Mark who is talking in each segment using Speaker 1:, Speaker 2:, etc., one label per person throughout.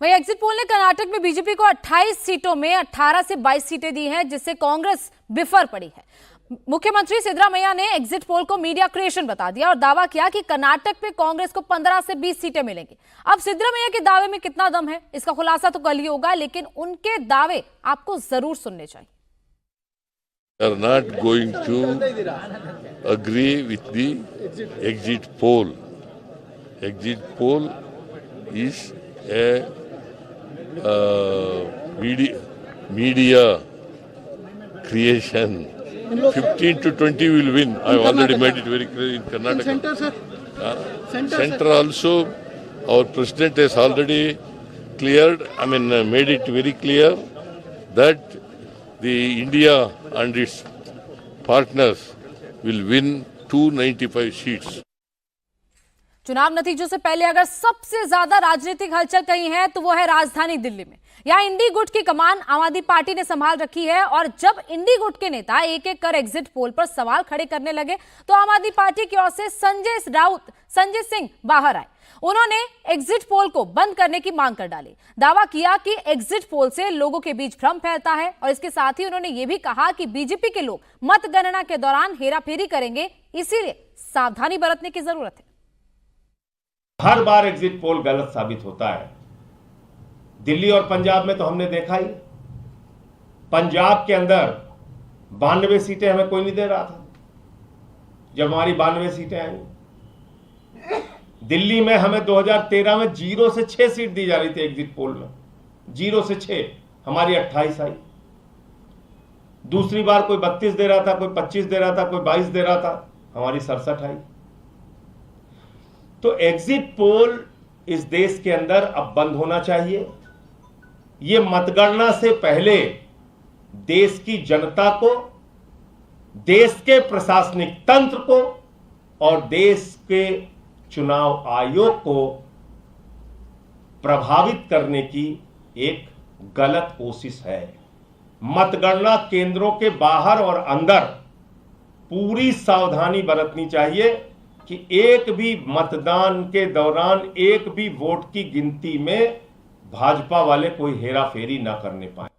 Speaker 1: वहीं exit poll ने कर्नाटक में बीजेपी को 28 सीटों में 18 से 22 सीटें दी हैं, जिससे कांग्रेस बिफर पड़ी है। मुख्यमंत्री सिद्धरामैया ने एग्जिट पोल को मीडिया क्रिएशन बता दिया और दावा किया कि कर्नाटक में कांग्रेस को 15 से 20 सीटें मिलेंगी। अब सिद्धरामैया के दावे में कितना दम है, इसका खुलासा तो कल ही होगा, लेकिन उनके दावे आपको जरूर सुनने चाहिए।
Speaker 2: Are not going to agree with the exit poll. Exit poll is a media creation. 15 to 20 will win. I already made it very clear in Karnataka.
Speaker 3: Center, sir.
Speaker 2: Center also, our president has already made it very clear that the India and its partners will win 295 seats.
Speaker 1: चुनाव नतीजों से पहले अगर सबसे ज्यादा राजनीतिक हलचल कहीं है तो वो है राजधानी दिल्ली में। यहां इंडी गुट की कमान आम आदमी पार्टी ने संभाल रखी है और जब इंडी गुट के नेता एक एक कर एग्जिट पोल पर सवाल खड़े करने लगे तो आम आदमी पार्टी की ओर से संजय सिंह बाहर आए। उन्होंने एग्जिट पोल को बंद करने की मांग कर डाली। दावा किया कि एग्जिट पोल से लोगों के बीच भ्रम फैलता है और इसके साथ ही उन्होंने ये भी कहा कि बीजेपी के लोग मतगणना के दौरान हेराफेरी करेंगे, इसीलिए सावधानी बरतने की जरूरत है।
Speaker 4: हर बार एग्जिट पोल गलत साबित होता है। दिल्ली और पंजाब में तो हमने देखा ही। पंजाब के अंदर 92 सीटें हमें कोई नहीं दे रहा था जब हमारी 92 सीटें आई। दिल्ली में हमें 2013 में 0 से 6 सीट दी जा रही थी एग्जिट पोल में, 0 से 6, हमारी 28 आई। दूसरी बार कोई 32 दे रहा था, कोई 25 दे रहा था, कोई 22 दे रहा था, हमारी 67 आई। तो एग्जिट पोल इस देश के अंदर अब बंद होना चाहिए। ये मतगणना से पहले देश की जनता को, देश के प्रशासनिक तंत्र को और देश के चुनाव आयोग को प्रभावित करने की एक गलत कोशिश है। मतगणना केंद्रों के बाहर और अंदर पूरी सावधानी बरतनी चाहिए कि एक भी मतदान के दौरान एक भी वोट की गिनती में भाजपा वाले कोई हेराफेरी ना करने पाए।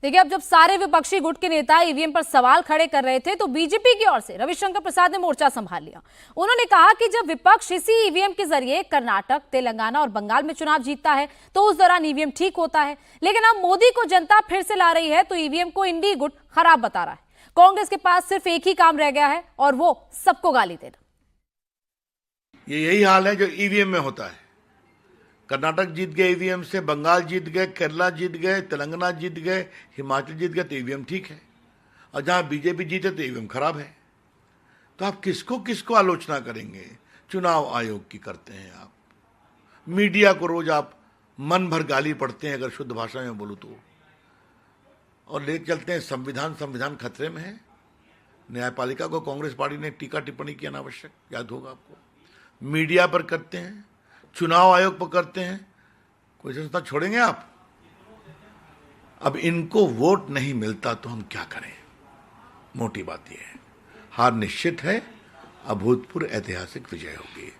Speaker 1: देखिए, अब जब सारे विपक्षी गुट के नेता ईवीएम पर सवाल खड़े कर रहे थे तो बीजेपी की ओर से रविशंकर प्रसाद ने मोर्चा संभाल लिया। उन्होंने कहा कि जब विपक्ष इसी ईवीएम के जरिए कर्नाटक, तेलंगाना और बंगाल में चुनाव जीतता है तो उस दौरान ईवीएम ठीक होता है, लेकिन अब मोदी को जनता फिर से ला रही है तो ईवीएम को इंडी गुट खराब बता रहा है। कांग्रेस के पास सिर्फ एक ही काम रह गया है और वो सबको गाली देना।
Speaker 5: ये यही हाल है जो ईवीएम में होता है। कर्नाटक जीत गए ईवीएम से, बंगाल जीत गए, केरला जीत गए, तेलंगाना जीत गए, हिमाचल जीत गए तो ईवीएम ठीक है, और जहां बीजेपी जीते तो ईवीएम खराब है। तो आप किसको किसको आलोचना करेंगे? चुनाव आयोग की करते हैं आप, मीडिया को रोज आप मन भर गाली पढ़ते हैं अगर शुद्ध भाषा में बोलूं तो, और ले चलते हैं संविधान खतरे में है। न्यायपालिका को कांग्रेस पार्टी ने टीका टिप्पणी की अनावश्यक, याद होगा आपको। मीडिया पर करते हैं, चुनाव आयोग पर करते हैं, कोई संस्था छोड़ेंगे आप? अब इनको वोट नहीं मिलता तो हम क्या करें? मोटी बात यह है, हार निश्चित है, अभूतपूर्व ऐतिहासिक विजय होगी।